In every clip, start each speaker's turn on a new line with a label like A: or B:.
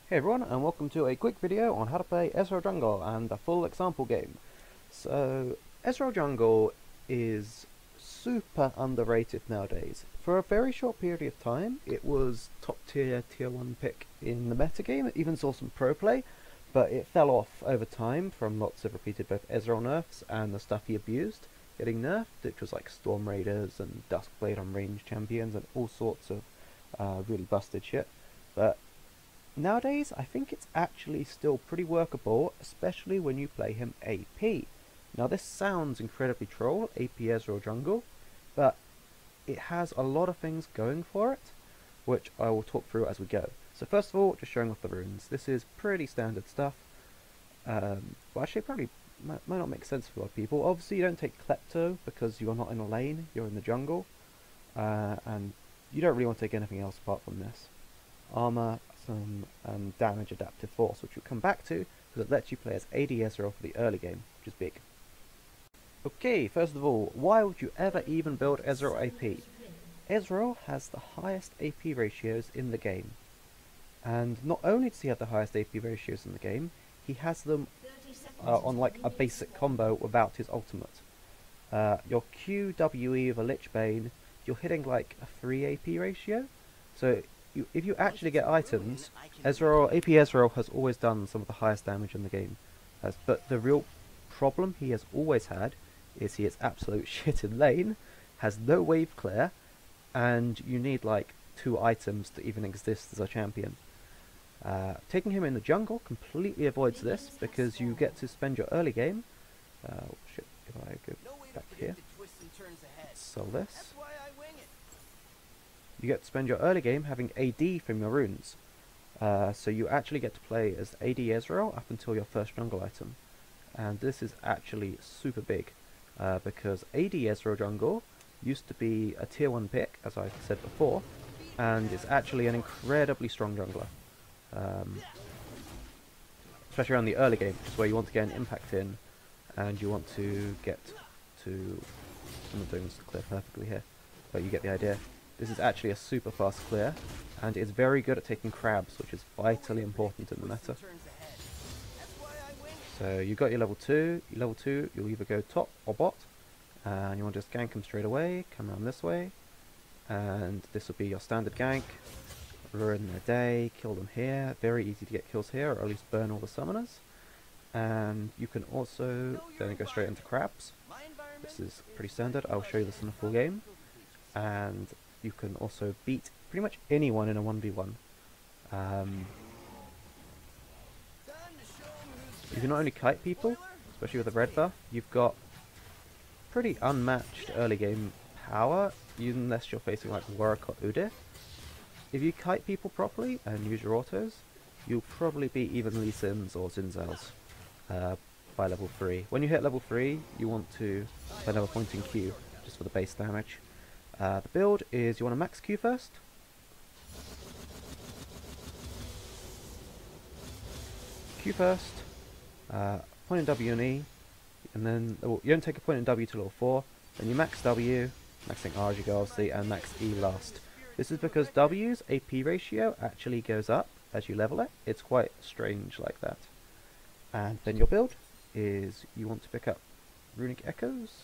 A: Hey everyone, and welcome to a quick video on how to play EZREAL Jungle and a full example game. So, EZREAL Jungle is super underrated nowadays. For a very short period of time, it was top tier, tier 1 pick in the metagame. It even saw some pro play, but it fell off over time from lots of repeated both EZREAL nerfs and the stuff he abused getting nerfed, which was like Storm Raiders and Duskblade on range champions and all sorts of really busted shit. But nowadays, I think it's actually still pretty workable, especially when you play him AP. Now this sounds incredibly troll, AP EZREAL Jungle, but it has a lot of things going for it, which I will talk through as we go. So first of all, just showing off the runes. This is pretty standard stuff. Well actually probably might not make sense for a lot of people. Obviously you don't take Klepto because you're not in a lane, you're in the jungle, and you don't really want to take anything else apart from this. Armor, some damage adaptive force, which we'll come back to, because it lets you play as AD EZREAL for the early game, which is big. Okay, first of all, why would you ever even build EZREAL AP? EZREAL has the highest AP ratios in the game. And not only does he have the highest AP ratios in the game, he has them on like a basic combo without his ultimate. Your QWE of a Lich Bane, you're hitting like a 3 AP ratio, so if you actually get items, EZREAL, AP EZREAL has always done some of the highest damage in the game. But the real problem he has always had is he is absolute shit in lane, has no wave clear, and you need like 2 items to even exist as a champion. Taking him in the jungle completely avoids this because you get to spend your early game. Shit, if I go back here, sell this. You get to spend your early game having AD from your runes. So you actually get to play as AD EZREAL up until your first jungle item. And this is actually super big, because AD EZREAL Jungle used to be a tier 1 pick, as I said before, and it's actually an incredibly strong jungler. Especially around the early game, which is where you want to get an impact in, and you want to get to... I'm not doing this clear perfectly here, but you get the idea. This is actually a super fast clear, and it's very good at taking crabs, which is vitally important in the meta. So you got your level 2, you'll either go top or bot, and you want to just gank them straight away, come around this way, and this will be your standard gank, ruin their day, kill them here, very easy to get kills here, or at least burn all the summoners. And you can also then go straight into crabs. This is pretty standard, I'll show you this in a full game. And you can also beat pretty much anyone in a 1v1. You can not only kite people, especially with the red buff, you've got pretty unmatched early game power, unless you're facing like Warwick or Udith. If you kite people properly and use your autos, you'll probably beat even Lee Sins or Zinzals by level 3. When you hit level 3, you want to spend another point in Q, just for the base damage. The build is you want to max Q first. Q first, point in W and E, and then you don't take a point in W to level 4, then you max W, maxing R as you go obviously, and max E last. This is because W's AP ratio actually goes up as you level it. It's quite strange like that. And then your build is you want to pick up Runic Echoes.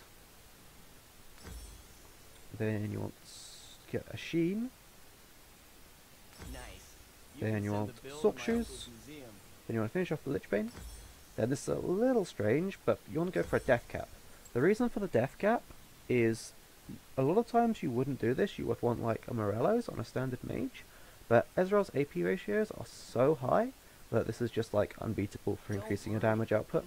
A: Then you want to get a Sheen. Then you want Sork Shoes. Then you want to finish off the Lich Bane. Then this is a little strange, but you want to go for a Death Cap. The reason for the Death Cap is a lot of times you wouldn't do this, you would want like a Morello's on a standard mage, but EZREAL's AP ratios are so high that this is just like unbeatable for increasing your damage output.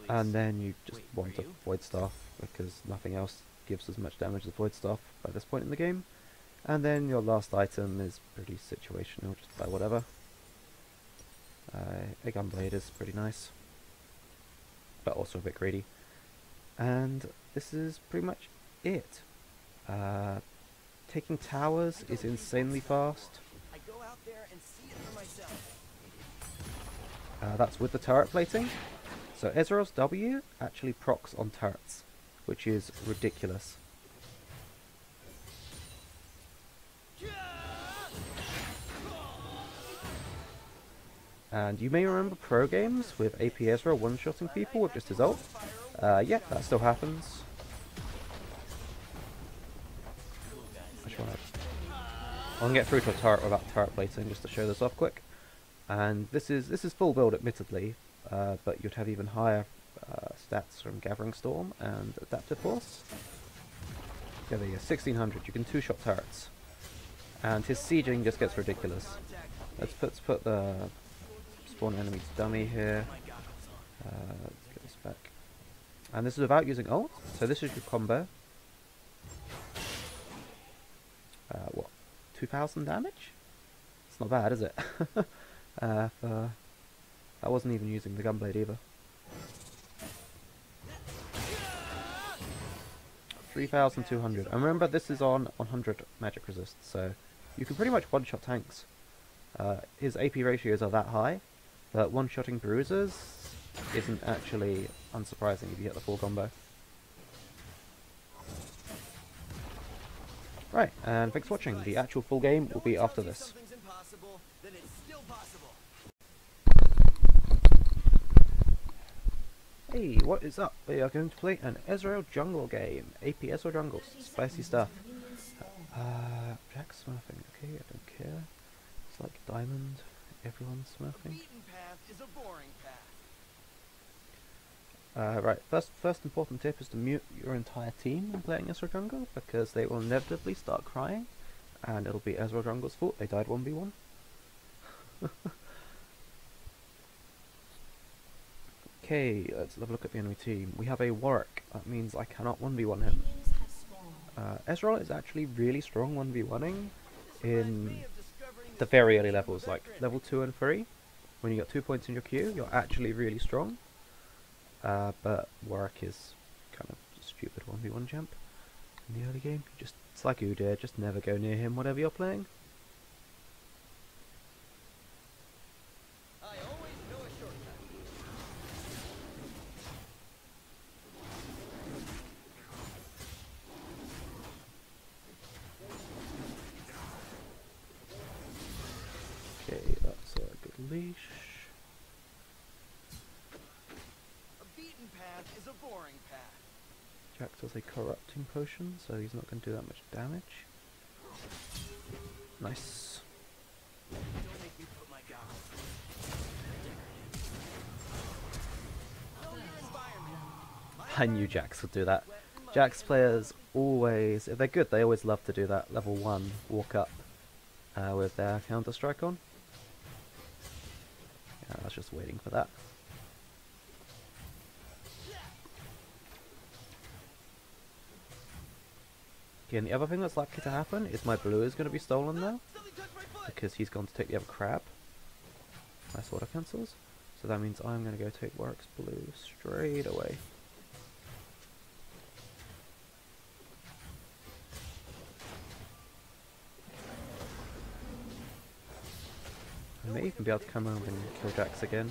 A: And then you just want a Void Staff, because nothing else gives as much damage as Void Staff by this point in the game. And then your last item is pretty situational, just buy whatever. A Gunblade is pretty nice, but also a bit greedy. And this is pretty much it. Taking towers is insanely fast. That's with the turret plating. So EZREAL's W actually procs on turrets, which is ridiculous. And you may remember pro games with AP Ezreal one-shotting people with just his ult. Yeah, that still happens. I just want to get through to a turret without turret plating just to show this off quick. And this is full build, admittedly, but you'd have even higher stats from Gathering Storm and Adaptive Force. Yeah, there you go, 1600. You can two-shot turrets, and his sieging just gets ridiculous. Let's put the spawn enemy to dummy here. Let's get this back. And this is without using ult, so this is your combo. What, 2000 damage? It's not bad, is it? I wasn't even using the gunblade either. 3200. And remember, this is on 100 magic resist, so you can pretty much one-shot tanks. His AP ratios are that high, but one-shotting bruisers isn't actually unsurprising if you get the full combo. Right, and thanks for watching. The actual full game will be after this. Hey, what is up? We are going to play an EZREAL jungle game. AP EZREAL jungle. Spicy stuff. Jack smurfing. Okay, I don't care. It's like diamond. Everyone's smurfing. Right, first important tip is to mute your entire team when playing EZREAL jungle, because they will inevitably start crying, and it'll be EZREAL jungle's fault. They died 1v1. Okay, let's have a look at the enemy team. We have a Warwick. That means I cannot 1v1 him. EZREAL is actually really strong 1v1ing in the very early levels, like level 2 and 3. When you got 2 points in your queue, you're actually really strong. But Warwick is kind of a stupid 1v1 champ in the early game. It's like Udyr, just never go near him whatever you're playing. Okay, that's a good leash.
B: Is a boring path.
A: Jack does a corrupting potion, so he's not going to do that much damage. Nice.
B: Don't make me put my goggles.
A: I knew Jax would do that. Jax players always, if they're good, they always love to do that level 1 walk up with their counter strike on. Yeah, I was just waiting for that. Okay, and the other thing that's likely to happen is my blue is going to be stolen now, because he's gone to take the other crab. Nice auto cancels. So that means I'm going to go take Warwick's blue straight away. I may even be able to come over and kill Jax again.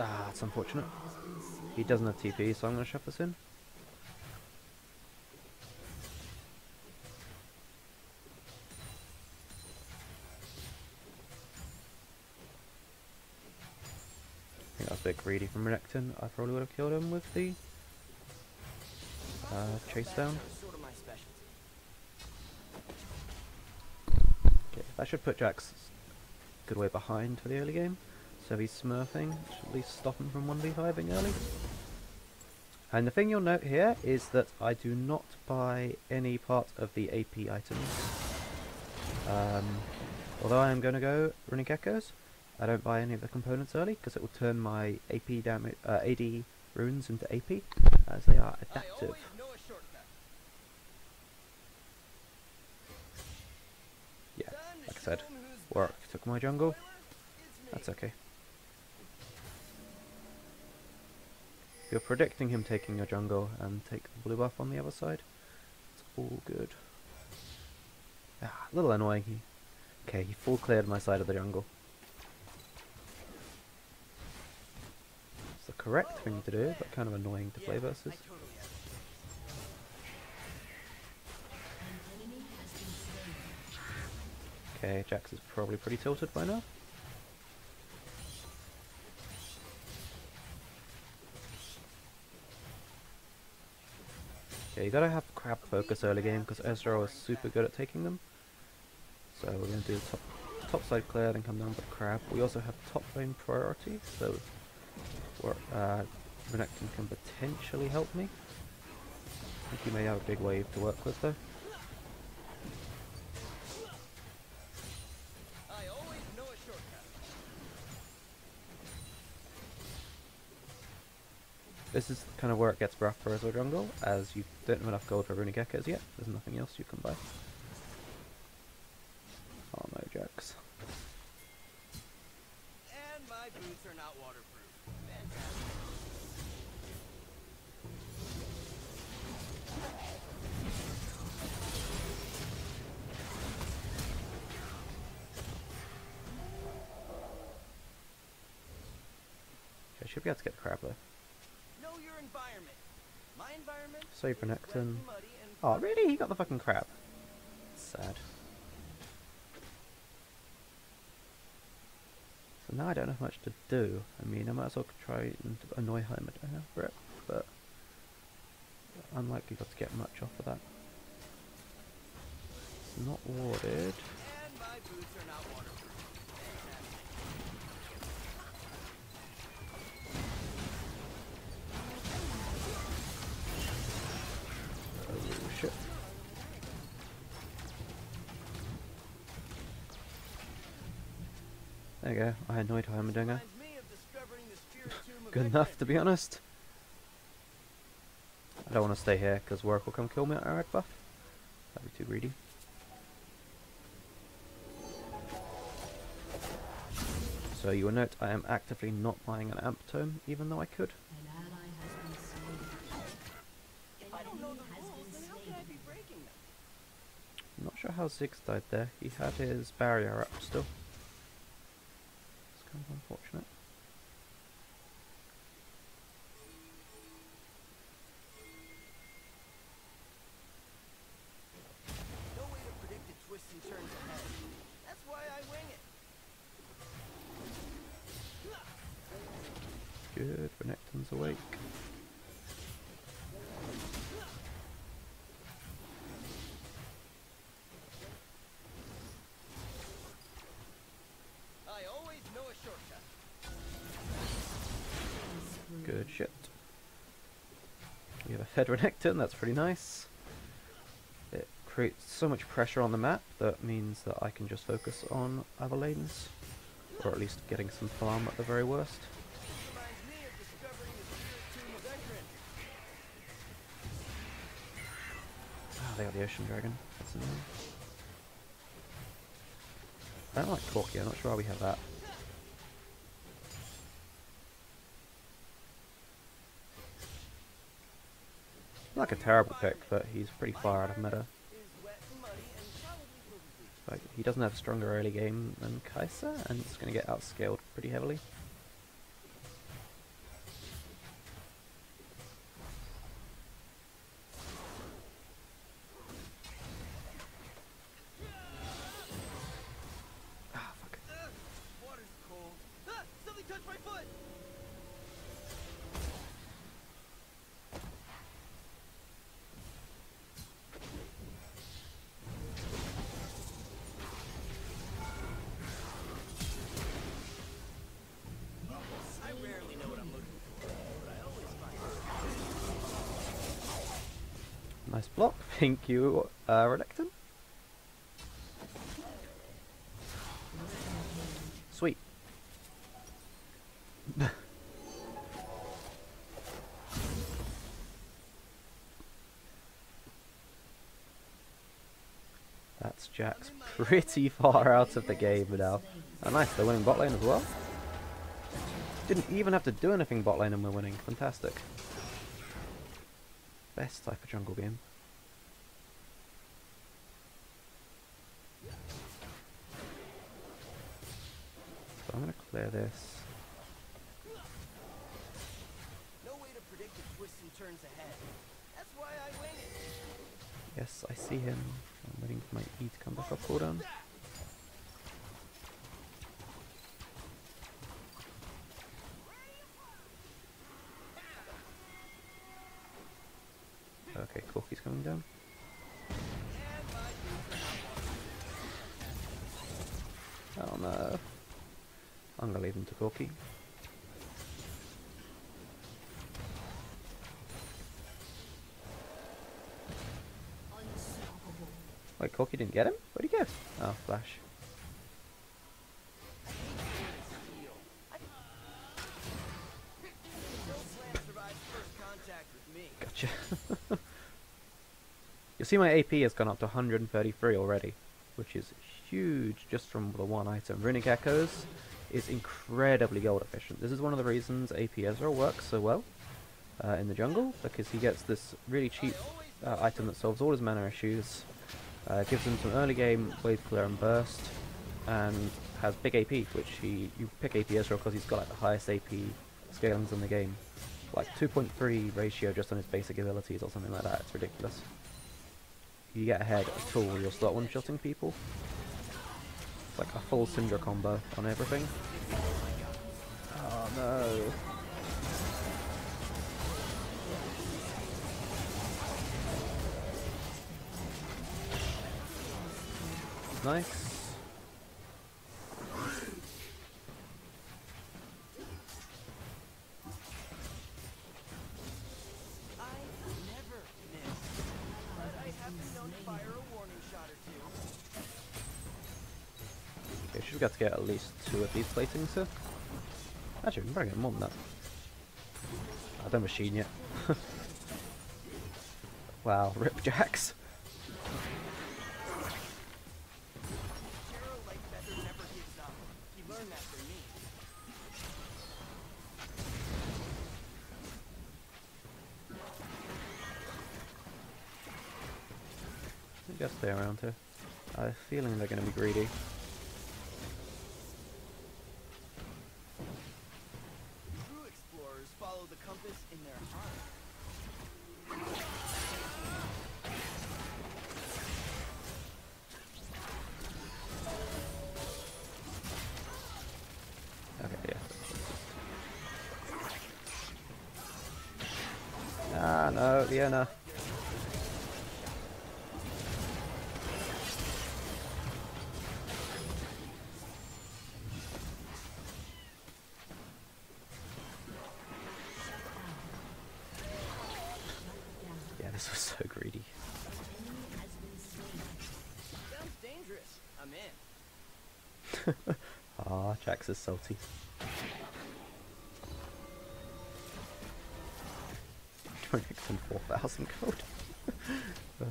A: Ah, it's unfortunate. He doesn't have TP, so I'm going to shove this in. I think that was a bit greedy from Renekton. I probably would have killed him with the chase down. Okay, that should put Jax a good way behind for the early game. So if he's smurfing, it should at least stop him from 1v5ing early. And the thing you'll note here is that I do not buy any part of the AP items. Although I am going to go running Echoes, I don't buy any of the components early, because it will turn my AP damage, AD runes into AP, as they are adaptive. Yeah, like I said, Warwick took my jungle. That's okay. You're predicting him taking your jungle and take the blue buff on the other side. It's All good. Ah, a little annoying. Okay, he full cleared my side of the jungle. It's the correct thing to do, but kind of annoying to play versus. Okay, Jax is probably pretty tilted by now. Yeah, you gotta have crab focus early game because EZREAL is super good at taking them. So we're gonna do the top side clear, then come down with crab. We also have top lane priority, so Renekton can potentially help me. I think he may have a big wave to work with though.
B: I always know a shortcut.
A: This is kind of where it gets rough for EZREAL jungle, as you don't have enough gold for runic echoes yet. There's nothing else you can buy. Oh no, Jax.
B: And my boots are not waterproof. Fantastic.
A: Okay, should be able to get the crab though.
B: Know your environment. My environment.
A: Save
B: is wet
A: Renekton.
B: and muddy and
A: Oh really? He got the fucking crab. Sad. So now I don't have much to do. I mean, I might as well try and annoy Heimerdinger for it, but unlikely to get much off of that. It's not warded.
B: And my boots are not waterproof. Fantastic.
A: Oh shit. There you go, I annoyed Heimerdinger.
B: Reminds me of discovering the spirit tomb of
A: Good enough, to be honest. I don't want to stay here because Warwick will come kill me at our red buff. That'd be too greedy. So you will note I am actively not buying an amp tome, even though I could.
B: If I don't know the rules, then how can I be breaking them?
A: I'm not sure how Ziggs died there. He had his barrier up still. It's kind of unfortunate.
B: No way to predict the twists and turns ahead. That's why I wing it.
A: Good, Renekton's awake.
B: I always know a shortcut.
A: Good shit. We have a fed Renekton, that's pretty nice. It creates so much pressure on the map that means that I can just focus on other lanes. Or at least getting some farm at the very worst.
B: Reminds me of discovering the spirit tomb of Ekron.
A: Ah, they got the Ocean Dragon. That's annoying. I don't like Corki, I'm not sure why we have that. Like a terrible pick, but he's pretty far out of meta.
B: Is wet and muddy and probably will be bleached.
A: Like, he doesn't have a stronger early game than Kai'Sa, and he's going to get outscaled pretty heavily. Ah, fuck.
B: Water's cold. Ah! Something touched my foot! I rarely know what I'm looking for, but I always find it.
A: Nice block. Thank you, Renekton. Sweet. That's Jax pretty far out of the game now. Oh nice, they're winning bot lane as well. Didn't even have to do anything bot lane and we're winning. Fantastic. Best type of jungle game. So I'm going to clear this.
B: No way to predict the twists and turns ahead. That's why I wing it.
A: Yes, I see him. I'm waiting for my E to come back off cooldown. Okay, Corky's coming down. Oh no. I'm gonna leave him to Corky. Wait, Corky didn't get him? Where'd he go? Oh, Flash. Gotcha. You'll see my AP has gone up to 133 already, which is huge just from the one item. Runic Echoes is incredibly gold efficient. This is one of the reasons AP EZREAL works so well in the jungle, because he gets this really cheap item that solves all his mana issues, gives him some early game wave clear and burst, and has big AP, which you pick AP EZREAL because he's got like the highest AP scalings in the game. Like 2.3 ratio just on his basic abilities or something like that. It's ridiculous. If you get ahead at all, you'll start one-shotting people. It's like a full Syndra combo on everything. Oh no. Nice. Okay, she's got to get at least 2 of these platings here. Actually, we can probably get more than that. I don't machine yet. Wow, rip Jax. I guess stay around here. I have a feeling they're going to be greedy.
B: True explorers follow the compass in their heart.
A: Okay, yeah. Ah, no, Leona. Yeah, this was so greedy.
B: Sounds dangerous. I'm in.
A: Ah, Jax is salty. Nixon 4,000 gold. Oh.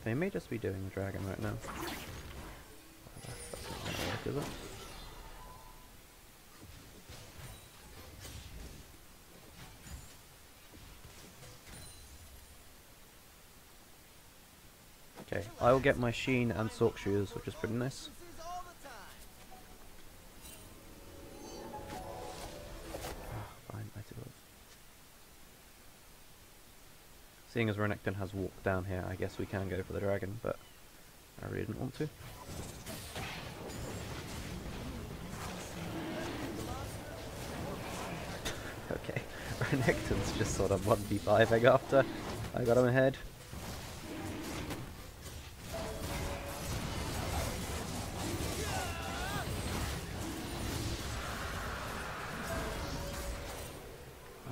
A: They may just be doing the dragon right now. That's not gonna work, is it? Okay, I will get my Sheen and Sork shoes, which is pretty nice. Fine, I do. Seeing as Renekton has walked down here, I guess we can go for the dragon, but I really didn't want to. Okay, Renekton's just sort of 1v5ing after I got him ahead.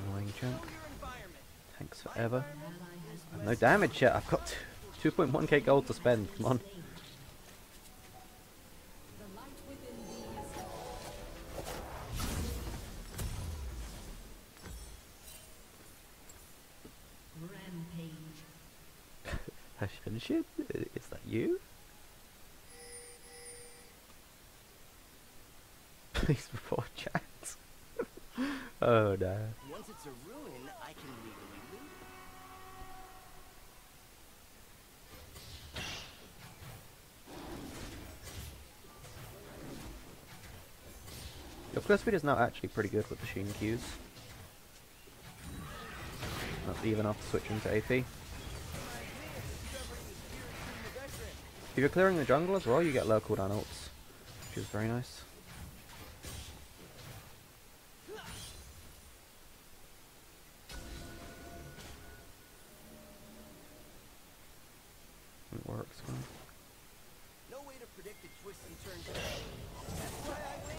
A: Annoying champ. Thanks forever. I have no damage yet. I've got 2.1k gold to spend. Come on. Has she finished it? Is that you? Please report chat. Oh no.
B: Once it's a ruin, I can legally leave.
A: Your clear speed is now actually pretty good with the Sheen Qs. That's even after switching to AP. If you're clearing the jungle as well, you get low cooldown ults, which is very nice. It works. Huh?
B: No way to predict the twists and turns ahead. That's why I win.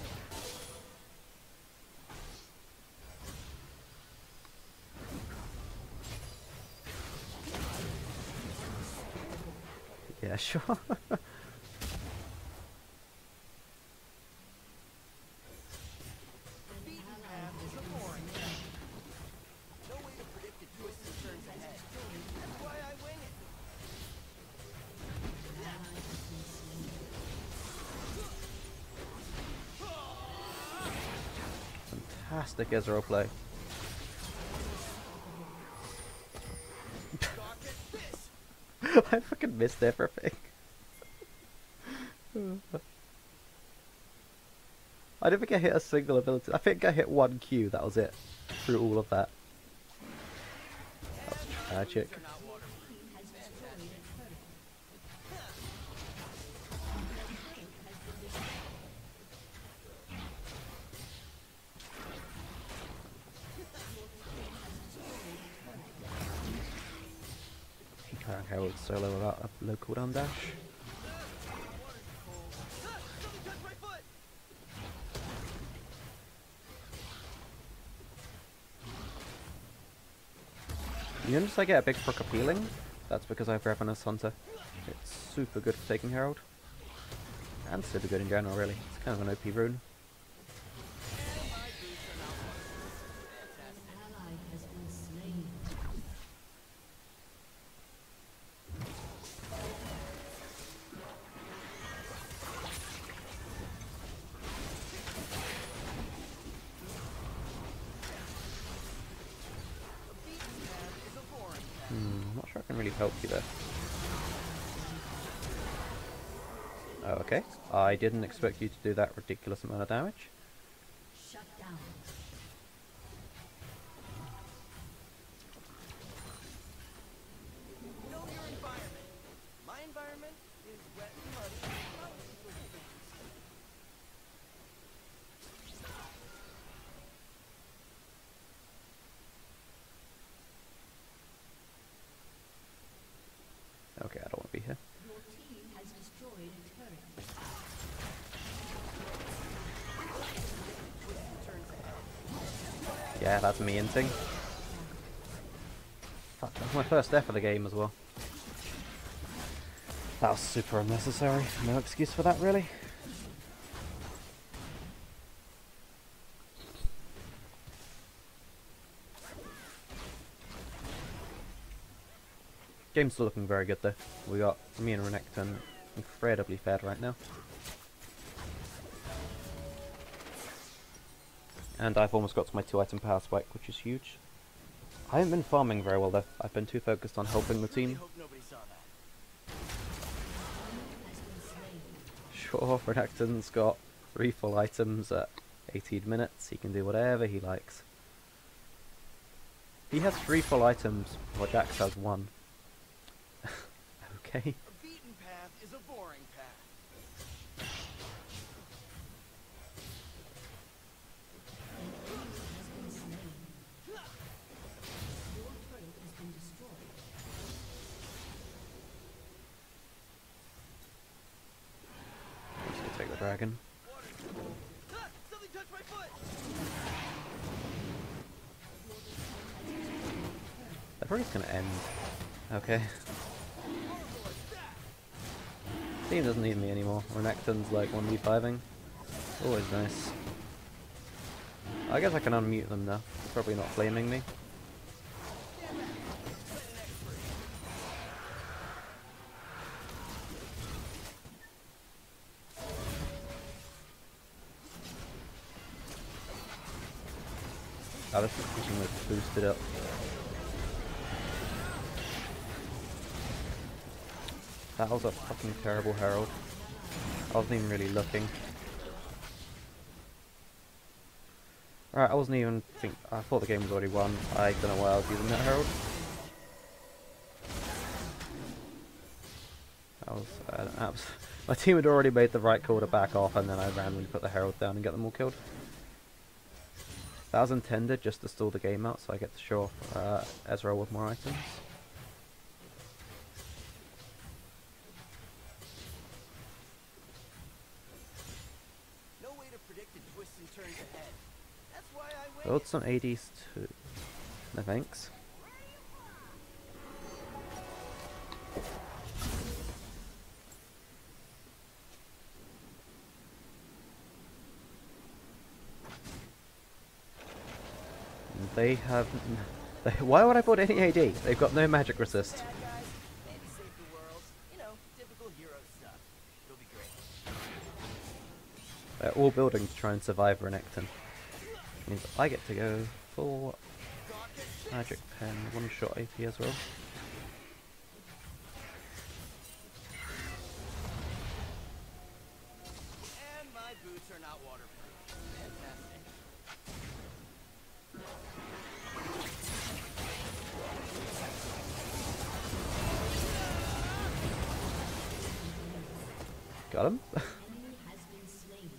A: Yeah, sure.
B: Beaten path is a boring path. No way to predict the twists and turns ahead. That's why I wing it.
A: Fantastic EZREAL play.
B: Gawk at this.
A: I fucking missed everything. I don't think I hit a single ability. I think I hit one Q, that was it. Through all of that. That's tragic.
B: They're not waterproof.
A: Okay, we'll solo without a low cooldown dash.
B: Something touched my foot.
A: You notice I get a big proc appealing? That's because I have Ravenous Hunter. It's super good for taking Herald. And super good in general, really. It's kind of an OP rune. I'm not sure I can really help you there. Oh, okay. I didn't expect you to do that ridiculous amount of damage.
C: Shut down.
B: Know your environment. My environment is wet and muddy.
A: Okay, I don't want to be here.
C: Your team has destroyed a turret.
A: Yeah, that's me inting. Fuck, that was my first death of the game as well. That was super unnecessary. No excuse for that, really. Game's still looking very good though. We got me and Renekton incredibly fed right now. And I've almost got to my 2-item power spike, which is huge. I haven't been farming very well though. I've been too focused on helping the
B: Really
A: team.
B: hope nobody saw that.
A: Sure, Renekton's got 3 full items at 18 minutes. He can do whatever he likes. He has 3 full items, while Jax has 1. Okay.
B: A beaten path is a boring path.
C: Your turret has been destroyed.
A: I'm just gonna take the dragon.
B: Something touched my foot.
A: That probably gonna end. Okay. Team doesn't need me anymore. Renekton's like 1v5ing. Always nice. I guess I can unmute them now. They're probably not flaming me. Oh, this is pushing like boosted up. That was a fucking terrible herald. I wasn't even really looking. Alright, I wasn't even I thought the game was already won. I don't know why I was using that herald. That was an my team had already made the right call to back off, and then I randomly put the herald down and get them all killed. That was intended just to stall the game out, so I get to show off EZREAL with more items.
B: No way to predict the twists and turns ahead. That's why I win.
A: Build some ADs too. No thanks. They have... why would I put any AD? They've got no magic resist.
B: Bad guys, maybe save the world. You know, typical hero stuff. It'll be great.
A: They're all building to try and survive Renekton. Means I get to go full magic pen, one shot AP as well.
B: And my boots are not waterproof. Fantastic.
A: Got him.
C: Enemy has been slain.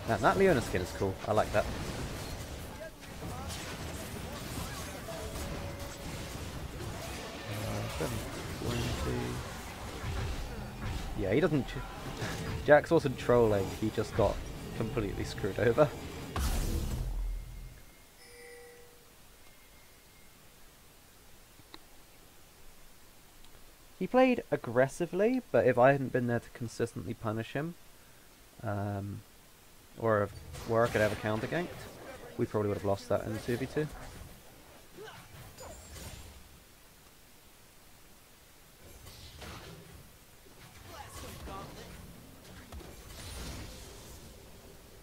A: Now, that Leona skin is cool. I like that. Yeah, he doesn't... Jax wasn't trolling, he just got completely screwed over. He played aggressively, but if I hadn't been there to consistently punish him, or if where I could have a counter ganked, we probably would have lost that in the 2v2.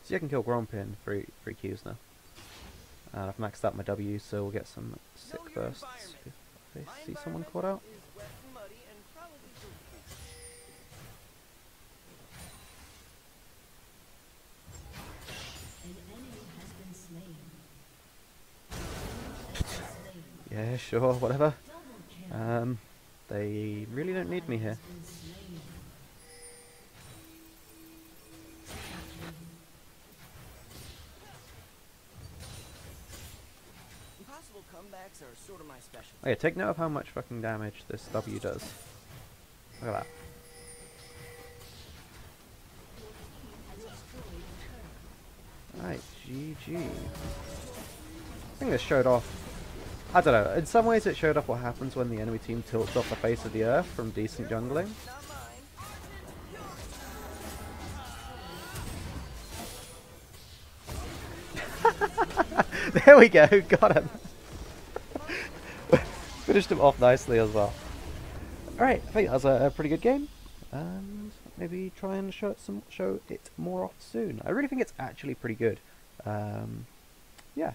A: See, I can kill Gromp in 3 Qs now. And I've maxed out my W, so we'll get some sick bursts if I see someone caught out.
B: Is wet and muddy and probably dirty.
C: An enemy has been slain. An enemy has been slain.
A: Yeah, sure, whatever.
C: Double kill.
A: They really don't need me here.
C: Has been slain.
B: Impossible comebacks are sort of my specialty.
A: Okay, take note of how much fucking damage this W does. Look at that.
C: Has destroyed a turret.
A: Alright, GG. I think this showed off... I don't know, in some ways it showed off what happens when the enemy team tilts off the face of the earth from decent jungling.
B: Not mine.
A: There we go, got him. Finished him off nicely as well. Alright, I think that was a pretty good game. And maybe try and show it more off soon. I really think it's actually pretty good. Yeah.